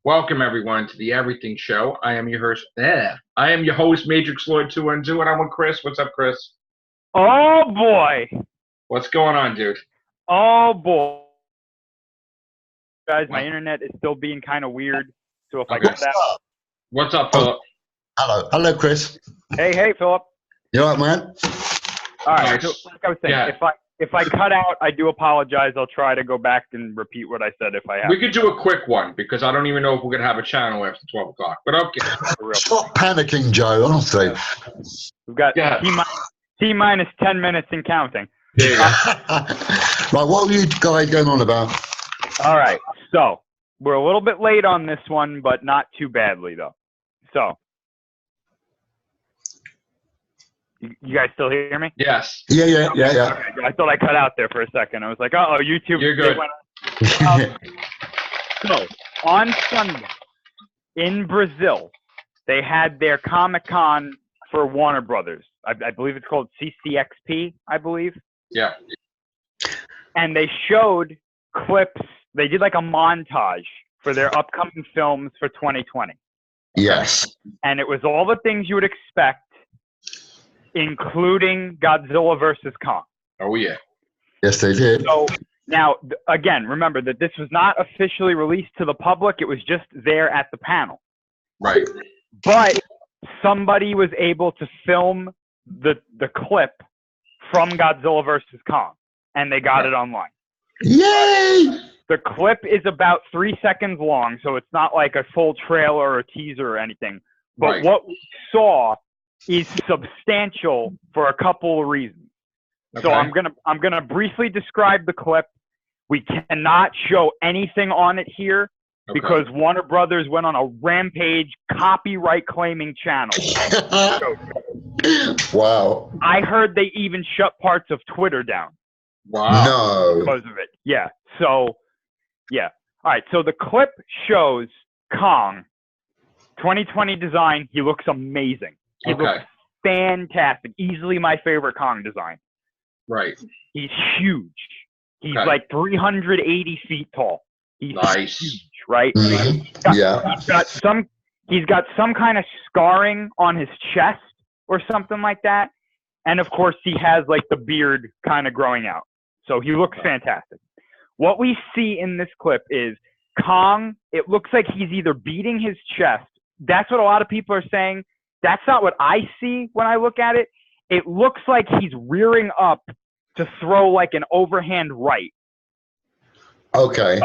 Welcome everyone to the Everything Show. I am your host. I am your host, Matrix Lord 212, and I'm with Chris. What's up, Chris? Oh boy! What's going on, dude? Oh boy! Guys, my internet is still being kind of weird. So if I get that. What's up, Phillip? Hello, Chris. Hey, Phillip. You all right, man? All right. So like I was saying, if I cut out, I do apologize. I'll try to go back and repeat what I said if I have. We could do a quick one because I don't even know if we're gonna have a channel after 12 o'clock. But okay. Stop panicking, Joe. Honestly. We've got T minus 10 minutes and counting. Right, what were you guys going on about? All right. So we're a little bit late on this one, but not too badly though. So. You guys still hear me? Yes. Yeah. Okay, I thought I cut out there for a second. I was like, oh, YouTube. You're good. So, on Sunday, in Brazil, they had their Comic-Con for Warner Brothers. I believe it's called CCXP, I believe. Yeah. And they showed clips. They did like a montage for their upcoming films for 2020. Yes. And it was all the things you would expect, including Godzilla versus Kong. Oh, yeah. Yes, they did. So now, again, remember that this was not officially released to the public. It was just there at the panel. Right. But somebody was able to film the clip from Godzilla versus Kong, and they got it online. Yay! The clip is about 3 seconds long, so it's not like a full trailer or teaser or anything. But what we saw is substantial for a couple of reasons. Okay. So I'm gonna briefly describe the clip. We cannot show anything on it here because Warner Brothers went on a rampage copyright claiming channel. Wow. I heard they even shut parts of Twitter down. Wow. No. Because of it. Yeah. So yeah. All right. So the clip shows Kong, 2020 design. He looks amazing. He looks fantastic. Easily my favorite Kong design. Right. He's huge. He's like 380 feet tall. He's huge, right? Mm-hmm. He's got some kind of scarring on his chest or something like that. And of course he has like the beard kind of growing out. So he looks fantastic. What we see in this clip is Kong, it looks like he's either beating his chest. That's what a lot of people are saying. That's not what I see when I look at it. It looks like he's rearing up to throw like an overhand right. Okay.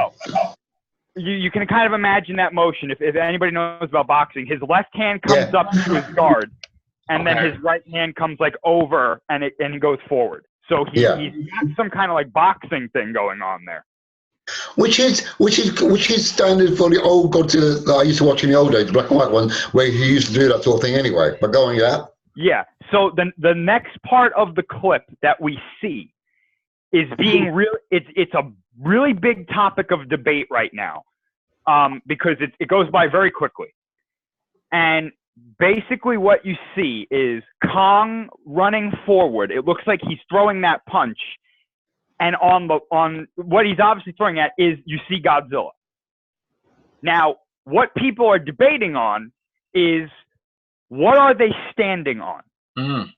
You can kind of imagine that motion. If anybody knows about boxing, his left hand comes up to his guard, and then his right hand comes like over, and he goes forward. So he's got some kind of like boxing thing going on there. Which is standard for the old Godzilla that I used to watch in the old days, the black and white one, where he used to do that sort of thing anyway. But going Yeah. So the next part of the clip that we see is being real. It's a really big topic of debate right now, because it goes by very quickly. And basically, what you see is Kong running forward. It looks like he's throwing that punch. And on what he's obviously throwing at is you see Godzilla. Now, what people are debating on is what are they standing on? Mm.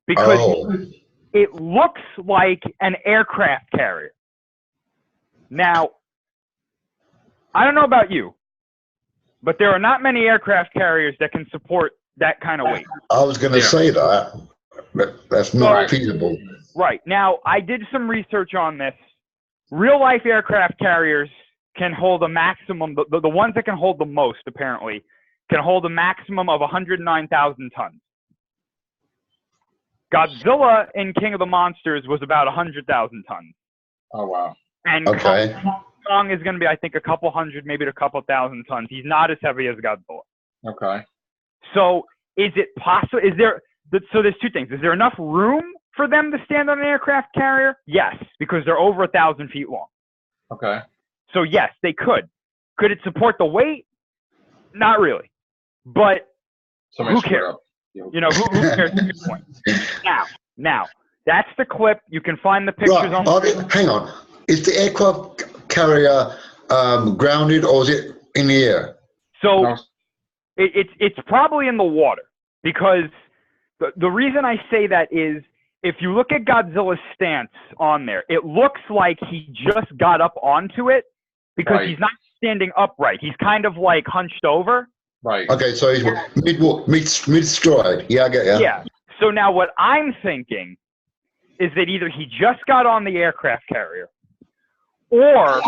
Because it looks like an aircraft carrier. Now, I don't know about you, but there are not many aircraft carriers that can support that kind of weight. I was going to say that. That's not feasible. Right. Now, I did some research on this. Real-life aircraft carriers can hold a maximum, the ones that can hold the most, apparently, can hold a maximum of 109,000 tons. Godzilla in King of the Monsters was about 100,000 tons. Oh, wow. And Kong is going to be, I think, a couple hundred, maybe a couple thousand tons. He's not as heavy as Godzilla. Okay. So is it possible? So there's two things. Is there enough room for them to stand on an aircraft carrier? Yes, because they're over 1,000 feet long. Okay. So yes, they could. Could it support the weight? Not really. But who cares? You know, who cares at this point? Now, that's the clip. You can find the pictures on. Hang on. Is the aircraft carrier grounded or is it in the air? So No. it's probably in the water, because the reason I say that is, if you look at Godzilla's stance on there, it looks like he just got up onto it, because Right. he's not standing upright. He's kind of like hunched over. Right. Okay, so he's mid stride. Yeah, I get you. Yeah. So now what I'm thinking is that either he just got on the aircraft carrier, or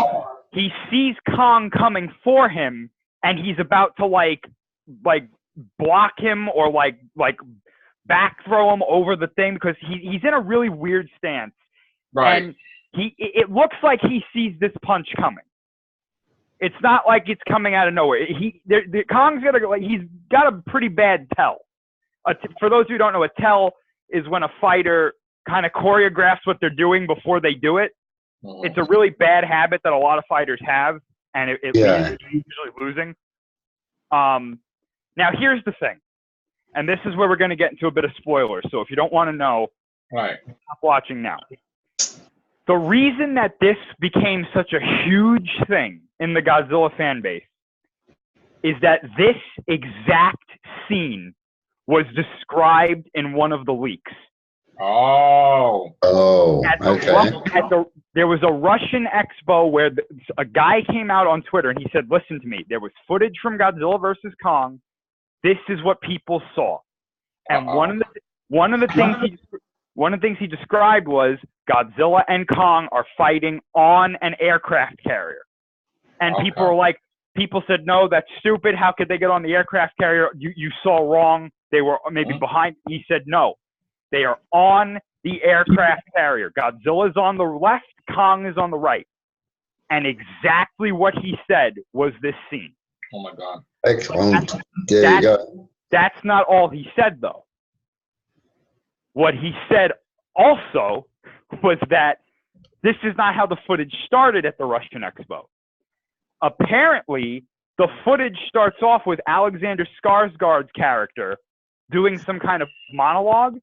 he sees Kong coming for him and he's about to like block him, or like back throw him over the thing, because he's in a really weird stance. Right. And it looks like he sees this punch coming. It's not like it's coming out of nowhere. Kong's he's got a pretty bad tell. For those who don't know, a tell is when a fighter kind of choreographs what they're doing before they do it. It's a really bad habit that a lot of fighters have, and it leads to usually losing. Now here's the thing, and this is where we're going to get into a bit of spoilers. So if you don't want to know, Right. stop watching now. The reason that this became such a huge thing in the Godzilla fan base is that this exact scene was described in one of the leaks. Oh. Oh, okay. There was a Russian expo where a guy came out on Twitter and he said, listen to me, there was footage from Godzilla versus Kong. This is what people saw. And one of the things he described was Godzilla and Kong are fighting on an aircraft carrier. And people said, no, that's stupid. How could they get on the aircraft carrier? You saw wrong. They were maybe behind. He said, no, they are on the aircraft carrier. Godzilla's on the left, Kong is on the right. And exactly what he said was this scene. Oh my God. Excellent. There you go. That's not all he said, though. What he said also was that this is not how the footage started at the Russian Expo. Apparently, the footage starts off with Alexander Skarsgård's character doing some kind of monologue,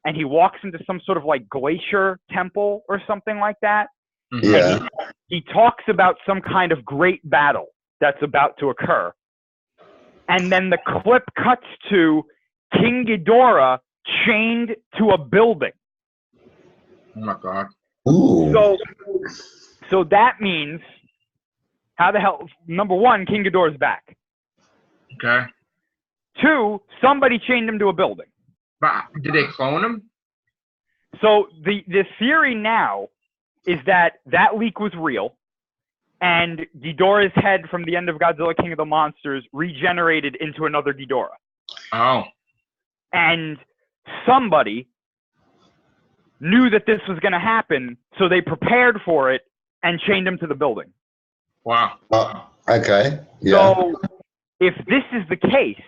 and he walks into some sort of like glacier temple or something like that. Yeah. And he talks about some kind of great battle that's about to occur. And then the clip cuts to King Ghidorah chained to a building. Oh my God. Ooh. So that means, how the hell, number one, King Ghidorah's back. Okay. Two, somebody chained him to a building. But did they clone him? So the theory now is that leak was real, and Ghidorah's head from the end of Godzilla King of the Monsters regenerated into another Ghidorah. Oh. And somebody knew that this was going to happen, so they prepared for it and chained him to the building. Wow. Okay. Yeah. So if this is the case,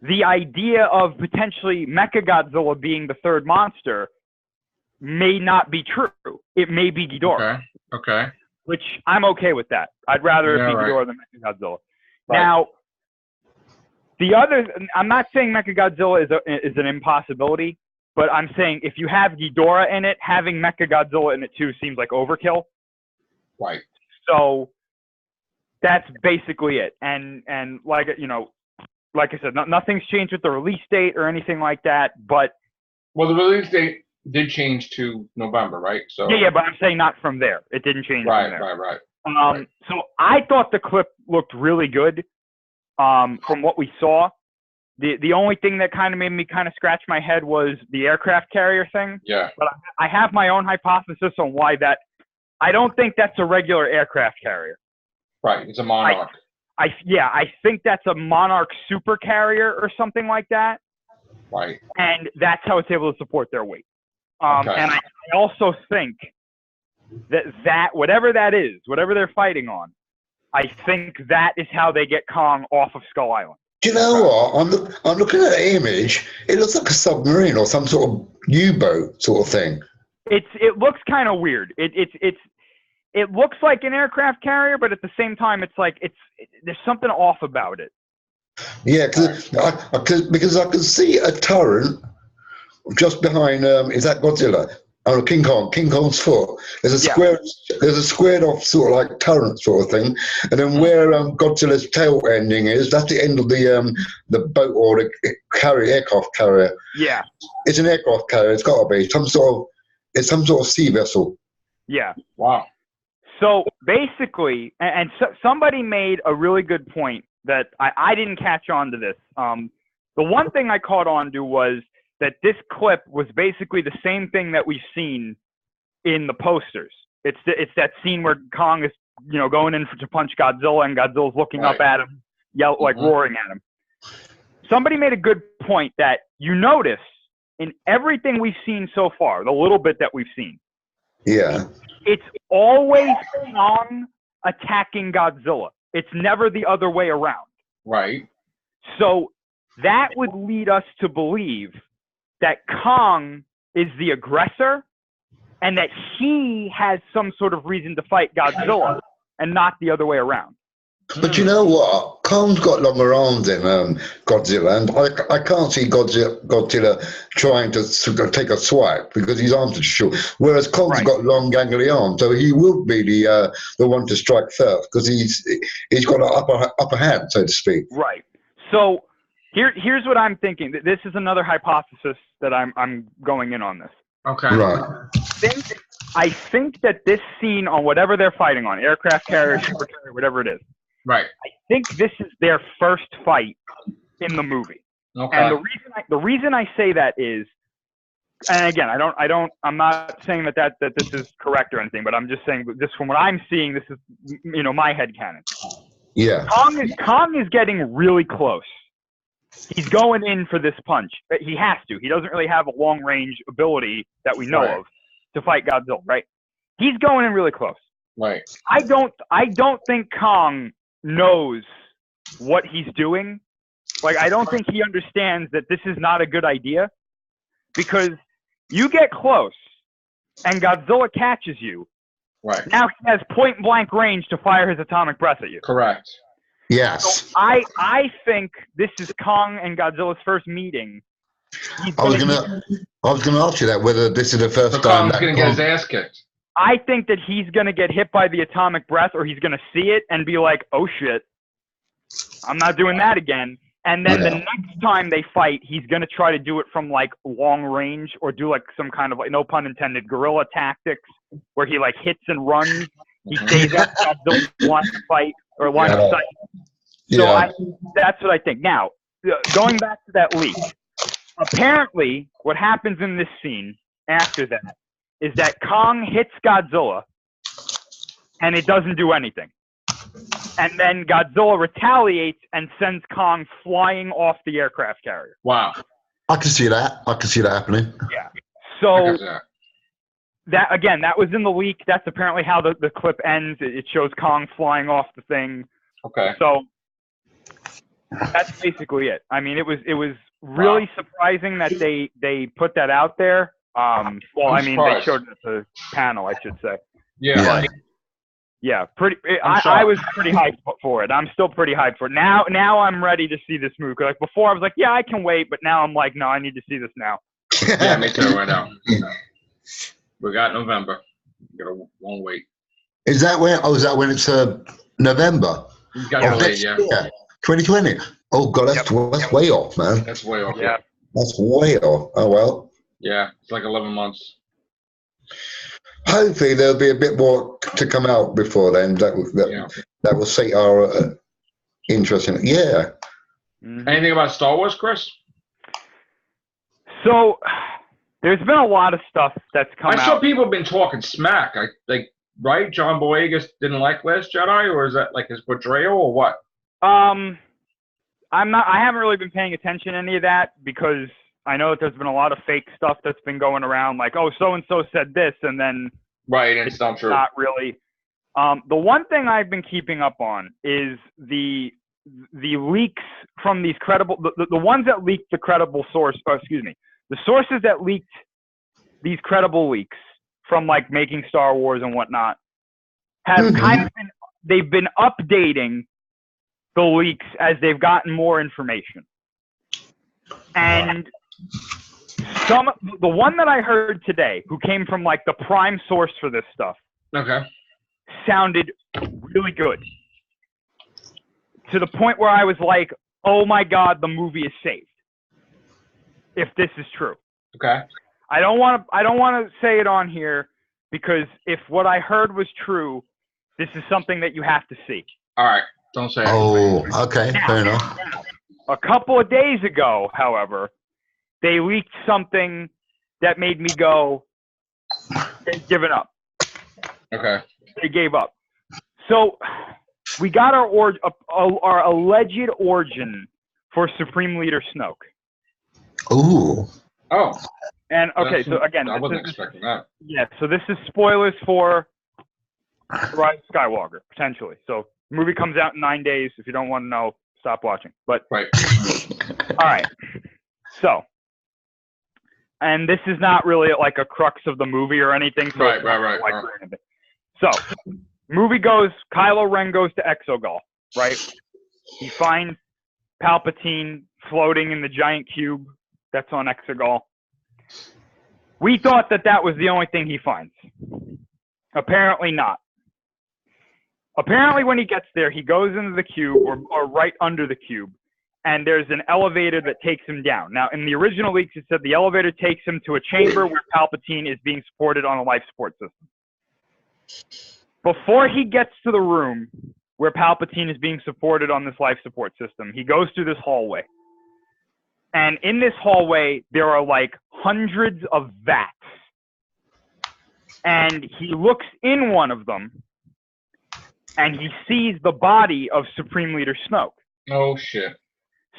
the idea of potentially Mechagodzilla being the third monster may not be true. It may be Ghidorah. Okay. Which I'm okay with that. I'd rather it be Ghidorah than Mechagodzilla. Right. Now, I'm not saying Mechagodzilla is an impossibility, but I'm saying if you have Ghidorah in it, having Mechagodzilla in it too seems like overkill. Right. So that's basically it. And like I said, nothing's changed with the release date or anything like that. But well, the release date did change to November, right? So yeah, but I'm saying not from there. It didn't change from there. Right. So I thought the clip looked really good. From what we saw, the only thing that kind of made me kind of scratch my head was the aircraft carrier thing. Yeah. But I have my own hypothesis on why that. I don't think that's a regular aircraft carrier. Right. It's a Monarch. I think that's a Monarch super carrier or something like that. Right. And that's how it's able to support their weight. And I also think that whatever that is, whatever they're fighting on, I think that is how they get Kong off of Skull Island. Do you know what? I'm looking at the image. It looks like a submarine or some sort of U-boat sort of thing. It looks kind of weird. It looks like an aircraft carrier, but at the same time, it's like there's something off about it. Yeah, because I can see a turret just behind. Is that Godzilla? Oh, King Kong's foot. There's a Yeah. square. There's a squared off sort of like turret sort of thing, and then where Godzilla's tail ending is, that's the end of the boat or the aircraft carrier. Yeah. It's an aircraft carrier. It's got to be some sort of sea vessel. Yeah. Wow. So basically, and so, somebody made a really good point that I didn't catch on to this. The one thing I caught on to was that this clip was basically the same thing that we've seen in the posters. It's that scene where Kong is, going in to punch Godzilla, and Godzilla's looking up at him, roaring at him. Somebody made a good point that you notice in everything we've seen so far, the little bit that we've seen. Yeah. It's always Kong attacking Godzilla. It's never the other way around. Right. So that would lead us to believe that Kong is the aggressor and that he has some sort of reason to fight Godzilla and not the other way around. But you know what? Kong's got longer arms than Godzilla, and I can't see Godzilla trying to sort of take a swipe because his arms are short. Whereas Kong's got long, gangly arms, so he will be the one to strike first because he's got an upper hand, so to speak. Right. So here's what I'm thinking. This is another hypothesis that I'm going in on this. Okay. Right. I think that this scene on whatever they're fighting on, aircraft carrier, super carrier, whatever it is. Right. I think this is their first fight in the movie. Okay. And the reason I say that is, and again, I'm not saying that this is correct or anything, but I'm just saying just from what I'm seeing, this is, my headcanon. Yeah. Kong is getting really close. He's going in for this punch. He has to. He doesn't really have a long range ability that we know of to fight Godzilla, right? He's going in really close. Right. I don't think Kong knows what he's doing. Like, I don't think he understands that this is not a good idea, because you get close and Godzilla catches you. Right. Now he has point blank range to fire his atomic breath at you. Correct. Yes. So I think this is Kong and Godzilla's first meeting. I was gonna ask you that, whether this is the first time Kong's gonna get his ass kicked. I think that he's going to get hit by the atomic breath, or he's going to see it and be like, oh shit, I'm not doing that again. And then the next time they fight, he's going to try to do it from like long range, or do like some kind of, like, no pun intended, guerrilla tactics, where he like hits and runs. He stays out Godzilla's line of fight or line of sight. So that's what I think. Now, going back to that leak, apparently what happens in this scene after that is that Kong hits Godzilla, and it doesn't do anything. And then Godzilla retaliates and sends Kong flying off the aircraft carrier. Wow. I can see that. I can see that happening. Yeah. So that was in the leak. That's apparently how the clip ends. It shows Kong flying off the thing. Okay. So that's basically it. I mean, it was really surprising that they put that out there. They showed it at the panel, I should say. Yeah. I was pretty hyped for it. I'm still pretty hyped for it. Now I'm ready to see this movie. Like before, I was like, yeah, I can wait, but now I'm like, no, I need to see this now. Yeah, me too. Right now. We got November. We got a long wait. Is that when? Oh, is that when it's November? You got to wait, yeah. 2020. Oh God, that's way off, man. That's way off. Yeah. That's way off. Oh well. Yeah, it's like 11 months. Hopefully there'll be a bit more to come out before then. That will sate our interest in it. Yeah. Anything about Star Wars, Chris? So there's been a lot of stuff that's come out. I saw people have been talking smack. Right? John Boyega didn't like Last Jedi, or is that like his portrayal, or what? I haven't really been paying attention to any of that, because I know that there's been a lot of fake stuff that's been going around, like, oh, so-and-so said this, and then right, and it's not true. Not really. The one thing I've been keeping up on is the leaks from these credible, the ones that leaked the credible source, the sources that leaked these credible leaks from like making Star Wars and whatnot have kind of they've been updating the leaks as they've gotten more information. And The one that I heard today, who came from like the prime source for this stuff, Okay. sounded really good. To the point where I was like, "Oh my God, the movie is saved." If this is true. Okay. I don't want to say it on here because if what I heard was true, this is something that you have to see. All right. Don't say it. Oh, okay, fair enough. A couple of days ago, however, they leaked something that made me go, they've given up. Okay. They gave up. So we got our alleged origin for Supreme Leader Snoke. Ooh. Oh. And okay, so again, I wasn't expecting that. Yeah, so this is spoilers for The Rise of Skywalker, potentially. So the movie comes out in 9 days. If you don't want to know, stop watching. But Right. all right. So, and this is not really like a crux of the movie or anything. So Right. So, movie goes, Kylo Ren goes to Exegol, right? He finds Palpatine floating in the giant cube that's on Exegol. We thought that was the only thing he finds. Apparently not. Apparently when he gets there, he goes into the cube or right under the cube, and there's an elevator that takes him down. Now, in the original leaks, it said the elevator takes him to a chamber where Palpatine is being supported on a life support system. Before he gets to the room where Palpatine is being supported on this life support system, he goes through this hallway. And in this hallway, there are like hundreds of vats. And he looks in one of them, and he sees the body of Supreme Leader Snoke. Oh, shit.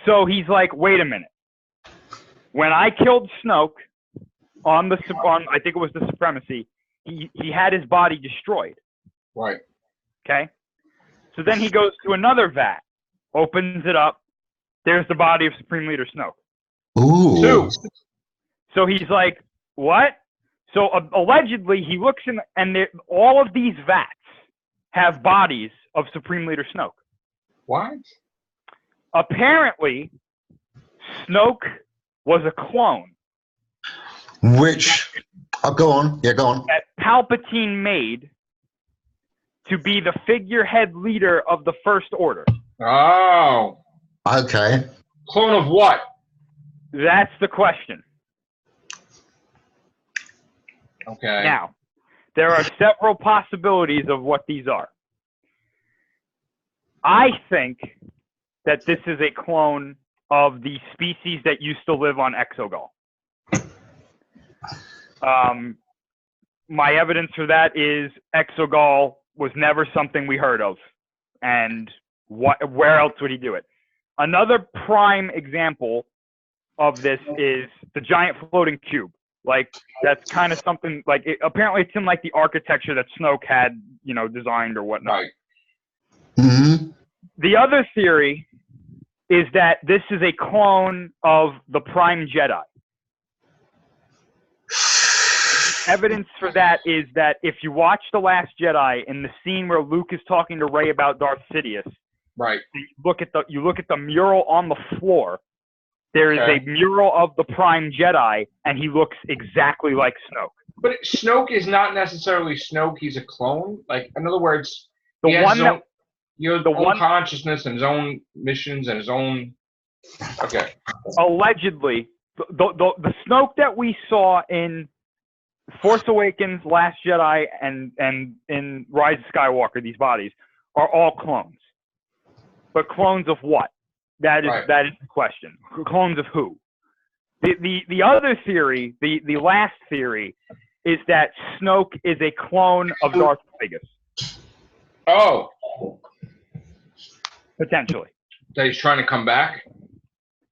So he's like, wait a minute. When I killed Snoke on I think it was the Supremacy, he had his body destroyed. Right. Okay? So then he goes to another vat, opens it up. There's the body of Supreme Leader Snoke. Ooh. Two. So he's like, what? So allegedly, he looks in, and all of these vats have bodies of Supreme Leader Snoke. What? Apparently, Snoke was a clone. Which, go on. Yeah, go on. That Palpatine made to be the figurehead leader of the First Order. Oh. Okay. Clone of what? That's the question. Okay. Now, there are several possibilities of what these are. I think that this is a clone of the species that used to live on Exegol. My evidence for that is Exegol was never something we heard of. And where else would he do it? Another prime example of this is the giant floating cube. Like, that's kind of something, like, apparently it's in, like, the architecture that Snoke had, designed or whatnot. Right. Mm-hmm. The other theory is that this is a clone of the Prime Jedi. Evidence for that is that if you watch The Last Jedi, in the scene where Luke is talking to Rey about Darth Sidious, Right. you look at the mural on the floor. There is a mural of the Prime Jedi, and he looks exactly like Snoke. But Snoke is not necessarily Snoke. He's a clone. Like, in other words, The he has one his that own, the own consciousness and his own missions and his own. Okay. allegedly, the Snoke that we saw in Force Awakens, Last Jedi, and in Rise of Skywalker, these bodies are all clones. But clones of what? That is the question. Clones of who? The other theory, the last theory, is that Snoke is a clone of Darth Plagueis. Oh. Potentially. That he's trying to come back?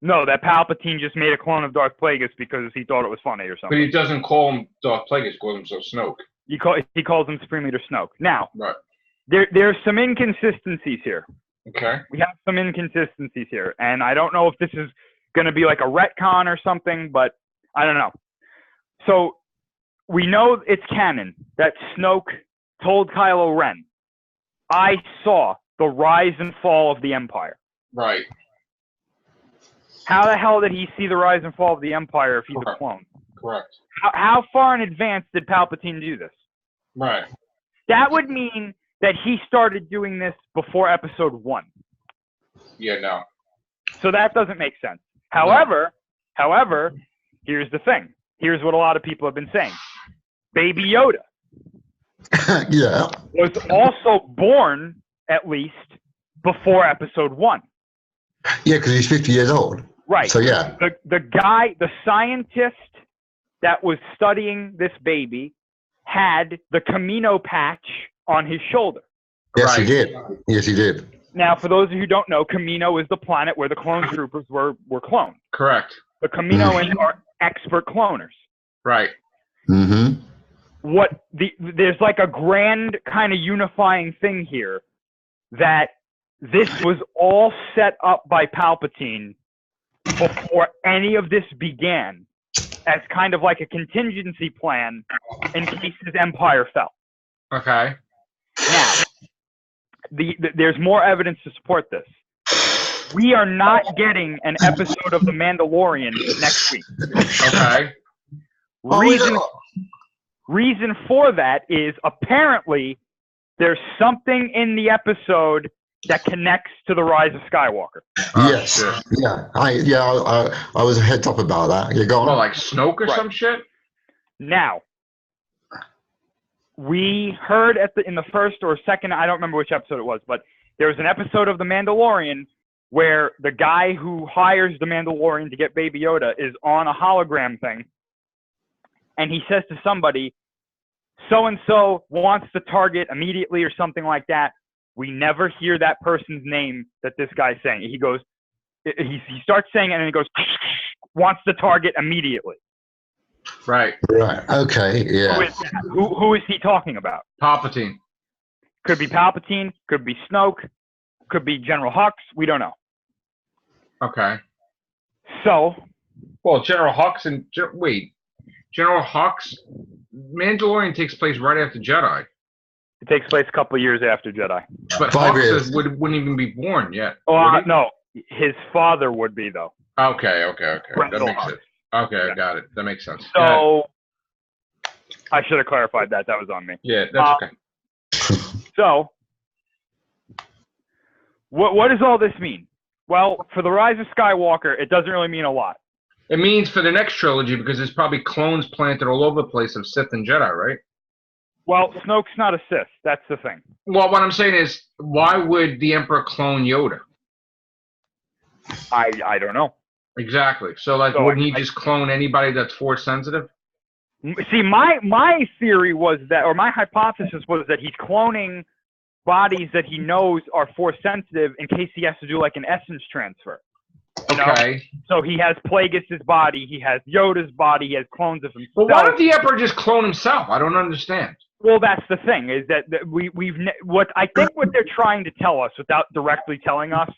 No, that Palpatine just made a clone of Darth Plagueis because he thought it was funny or But something. he doesn't call him Darth Plagueis, he calls himself Snoke. He calls him Supreme Leader Snoke. Now, Right. there's some inconsistencies here. Okay. We have some inconsistencies here, and I don't know if this is going to be like a retcon or something, but I don't know. So we know it's canon that Snoke told Kylo Ren, I saw the rise and fall of the Empire. Right. How the hell did he see the rise and fall of the Empire if he's a clone? Correct. How far in advance did Palpatine do this? Right. That would mean that he started doing this before episode 1. Yeah, no. So that doesn't make sense. However, here's the thing. Here's what a lot of people have been saying. Baby Yoda Yeah. was also born, at least, before episode 1. Yeah, because he's 50 years old. Right. So, yeah. The scientist that was studying this baby had the Camino patch on his shoulder. Yes, Right. he did. Yes, he did. Now, for those of you who don't know, Camino is the planet where the clone troopers were cloned. Correct. The Kaminoans are expert cloners. Right. Mm-hmm. There's like a grand kind of unifying thing here that this was all set up by Palpatine before any of this began as kind of like a contingency plan in case his empire fell. Okay. Now, there's more evidence to support this. We are not getting an episode of The Mandalorian next week. Okay. Reason for that is apparently there's something in the episode that connects to the Rise of Skywalker. Yes. Shit. Yeah. I was heads up about that. You go on. Well, like Snoke or Right. some shit? Now, we heard in the first or second, I don't remember which episode it was, but there was an episode of The Mandalorian where the guy who hires the Mandalorian to get Baby Yoda is on a hologram thing, and he says to somebody, so-and-so wants the target immediately or something like that. We never hear that person's name that this guy's saying. He goes, he starts saying it, and he goes, wants the target immediately. Right. Right. Okay. Yeah. Who is that? Who is he talking about? Palpatine. Could be Palpatine, could be Snoke, could be General Hux. We don't know. Okay. So, Well, General Hux and General Hux. Mandalorian takes place right after Jedi, it takes place a couple of years after Jedi. but 5 Hux years. wouldn't even be born yet. Oh, would he? no. His father would be, though. Okay. That Randall makes Hux. sense. Okay, Yeah. got it. That makes sense. Go ahead. So, I should have clarified that. That was on me. Yeah, that's okay. So, what does all this mean? Well, for the Rise of Skywalker, it doesn't really mean a lot. It means for the next trilogy because there's probably clones planted all over the place of Sith and Jedi, right? Well, Snoke's not a Sith. That's the thing. Well, what I'm saying is, why would the Emperor clone Yoda? I don't know. Exactly. So, like, So wouldn't he just clone anybody that's force sensitive? See, my theory was that, or my hypothesis was that he's cloning bodies that he knows are force sensitive in case he has to do like an essence transfer. You know? Okay. So he has Plagueis' body, he has Yoda's body, he has clones of himself. But why don't the Emperor just clone himself? I don't understand. Well, that's the thing, is that what I think what they're trying to tell us without directly telling us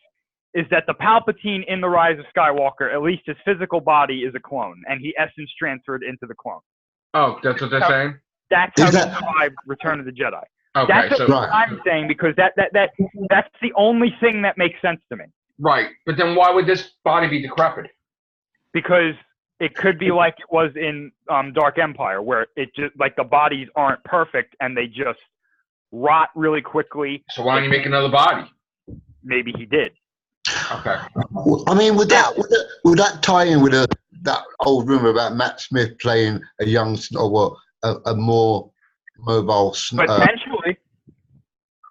is that the Palpatine in The Rise of Skywalker, at least his physical body, is a clone, and he essence transferred into the clone. Oh, that's what they're saying? That's how he survived Return of the Jedi. Okay, That's so what I'm saying, because that's the only thing that makes sense to me. right, but then why would this body be decrepit? Because it could be like it was in Dark Empire, where it just like the bodies aren't perfect and they just rot really quickly. So why don't you make another body? Maybe he did. Okay. I mean, would that tie in with that old rumor about Matt Smith playing a young or a more mobile Potentially.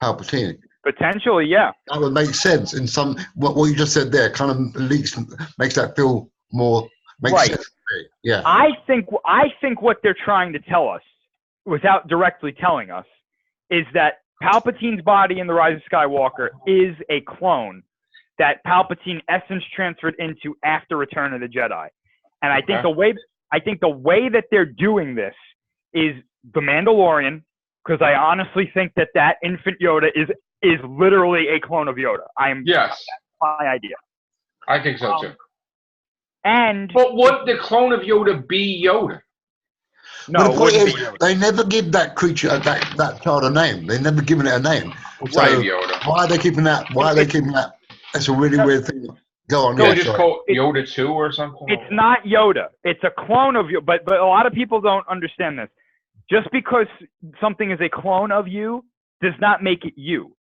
Palpatine? Potentially, yeah. That would make sense. In some what you just said there kind of makes that feel more makes sense to me. Yeah. I think what they're trying to tell us, without directly telling us, is that Palpatine's body in The Rise of Skywalker is a clone that Palpatine essence transferred into after Return of the Jedi. And I think the way that they're doing this is The Mandalorian, because I honestly think that infant Yoda is literally a clone of Yoda. Yes. That's my idea. I think so too. But would the clone of Yoda be Yoda? No, But it the point wouldn't is, be Yoda. they never give that creature that child a name. They've never given it a name. So Right, Yoda. why are they keeping that? Why are they keeping that? That's a really weird thing. Go on. So Yeah, we just sorry. call Yoda 2 or something? It's not Yoda. It's a clone of you. But a lot of people don't understand this. Just because something is a clone of you does not make it you.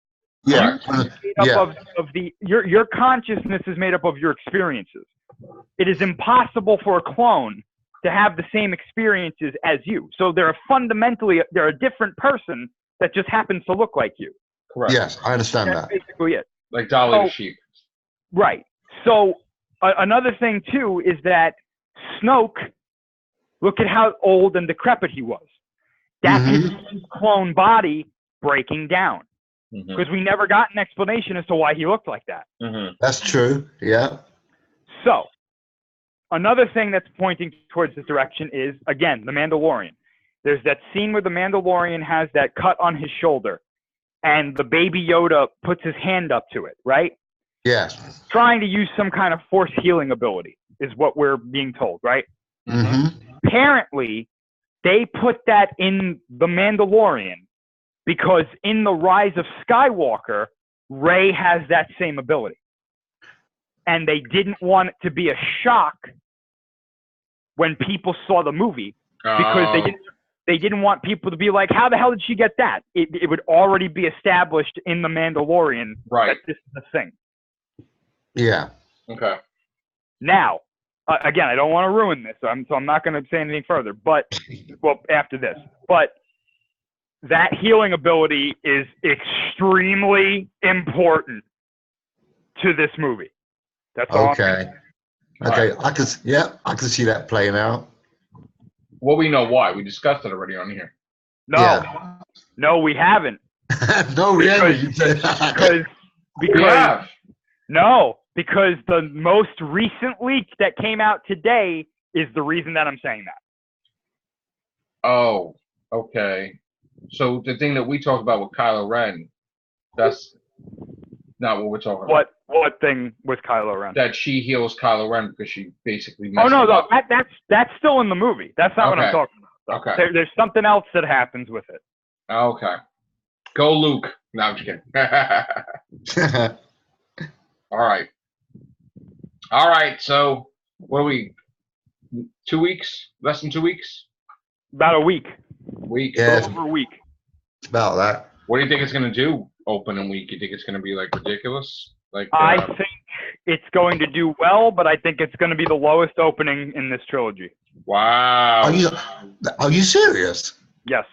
Yeah. Made up of your consciousness is made up of your experiences. It is impossible for a clone to have the same experiences as you. So they're a different person that just happens to look like you. Correct. Yes, I understand That's that. basically it. Like Dolly the sheep. Right. So another thing too is that Snoke, look at how old and decrepit he was. That's his clone body breaking down. Because we never got an explanation as to why he looked like that. That's true. Yeah. So, another thing that's pointing towards this direction is, again, the Mandalorian. There's that scene where the Mandalorian has that cut on his shoulder, and the baby Yoda puts his hand up to it, right? Yes. Trying to use some kind of force healing ability is what we're being told, right? Apparently, they put that in the Mandalorian because in The Rise of Skywalker, Rey has that same ability. And they didn't want it to be a shock when people saw the movie because they didn't want people to be like, how the hell did she get that? It would already be established in The Mandalorian that this is a thing. Yeah. Okay. Now, again, I don't want to ruin this, so I'm not going to say anything further. But after this, but that healing ability is extremely important to this movie. That's all. Okay. Okay. I can see that playing out. Well, we know why. We discussed it already on here. No, we haven't. No, we haven't. Because the most recent leak that came out today is the reason that I'm saying that. Oh, okay. So the thing that we talked about with Kylo Ren, that's not what we're talking about. What thing with Kylo Ren? That she heals Kylo Ren because she basically messed him up. That's still in the movie. That's not what I'm talking about. Okay. There's something else that happens with it. Okay. Go Luke. No, I'm just kidding. All right. So what are we? 2 weeks? Less than 2 weeks? About a week. Yeah. Over a week. It's about that. What do you think it's going to do opening week? You think it's going to be like ridiculous? I think it's going to do well, but I think it's going to be the lowest opening in this trilogy. Wow. Are you serious? Yes.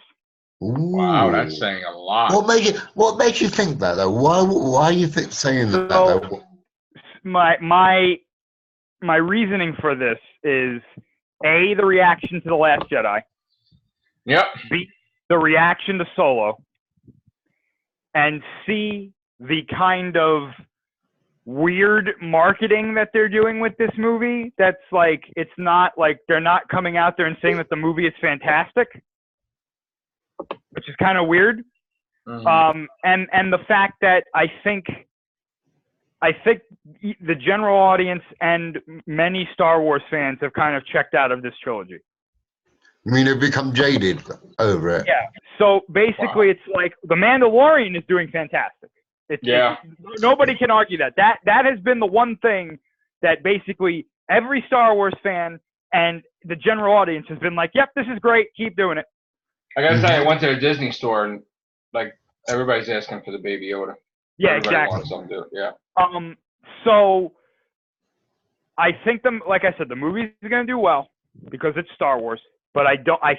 Ooh. Wow, that's saying a lot. What makes you think that though? Why are you saying that though? My reasoning for this is A, the reaction to The Last Jedi. Yep. B, the reaction to Solo. And C, the kind of weird marketing that they're doing with this movie. That's like, it's not like they're not coming out there and saying that the movie is fantastic, which is kind of weird. And the fact that I think the general audience and many Star Wars fans have kind of checked out of this trilogy. I mean, they've become jaded over it. Yeah. So basically, It's like The Mandalorian is doing fantastic. Nobody can argue that. That has been the one thing that basically every Star Wars fan and the general audience has been like, yep, this is great. Keep doing it. I gotta say, I went to a Disney store and like everybody's asking for the Baby Yoda. Yeah, Everybody exactly. wants something to do. Yeah. So I think like I said, the movie is going to do well because it's Star Wars. But I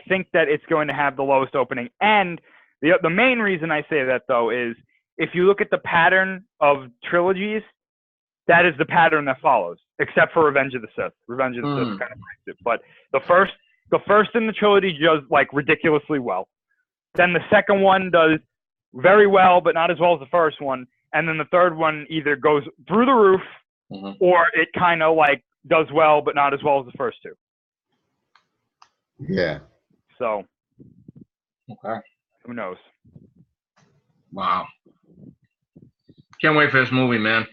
think that it's going to have the lowest opening. And the main reason I say that, though, is if you look at the pattern of trilogies, that is the pattern that follows, except for Revenge of the Sith. Revenge of the Sith kind of breaks it. But the first in the trilogy does, like, ridiculously well. Then the second one does very well, but not as well as the first one. And then the third one either goes through the roof or it kind of, like, does well, but not as well as the first two. Yeah. So. Okay. Who knows? Wow. Can't wait for this movie, man.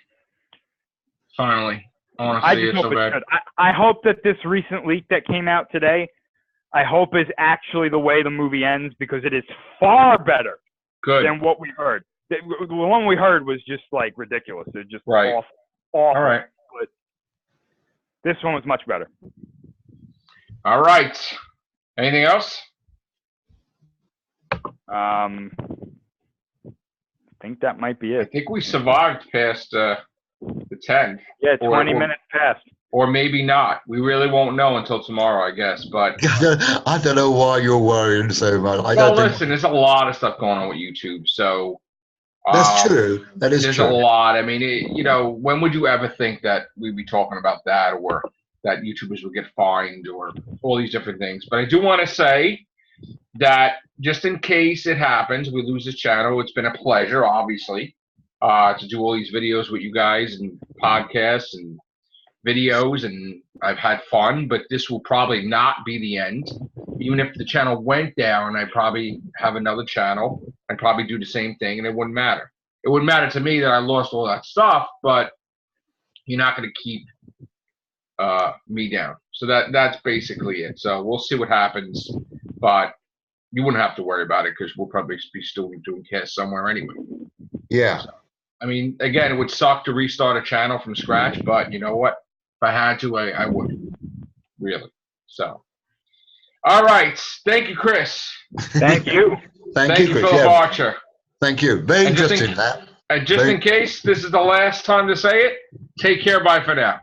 Finally. I want to see it so bad. I hope that this recent leak that came out today, I hope is actually the way the movie ends because it is far better than what we heard. The one we heard was just like ridiculous. It's just awful. All right. But This one was much better. All right. Anything else? I think that might be I it. think we survived past the 10. Yeah, 20 minutes past. Or maybe not. We really won't know until tomorrow, I guess. But I don't know why you're worrying so much. listen, there's a lot of stuff going on with YouTube. So That's true. That is there's true. a lot. I mean, when would you ever think that we'd be talking about that, or that YouTubers would get fined, or all these different things? But I do want to say that just in case it happens, we lose this channel. It's been a pleasure, obviously, to do all these videos with you guys and podcasts and videos, and I've had fun, but this will probably not be the end. Even if the channel went down, I'd probably have another channel and probably do the same thing, and it wouldn't matter. It wouldn't matter to me that I lost all that stuff, but you're not going to keep me down. So that's basically it. So we'll see what happens, but you wouldn't have to worry about it because we'll probably be still doing casts somewhere anyway. Yeah. So, I mean, again, it would suck to restart a channel from scratch, but you know what? If I had to, I would. Really. So. All right. Thank you, Chris. Thank you. Thank you, Chris. Phillip Archer. Thank you. Very And just interesting, that. And just in case this is the last time to say it, take care. Bye for now.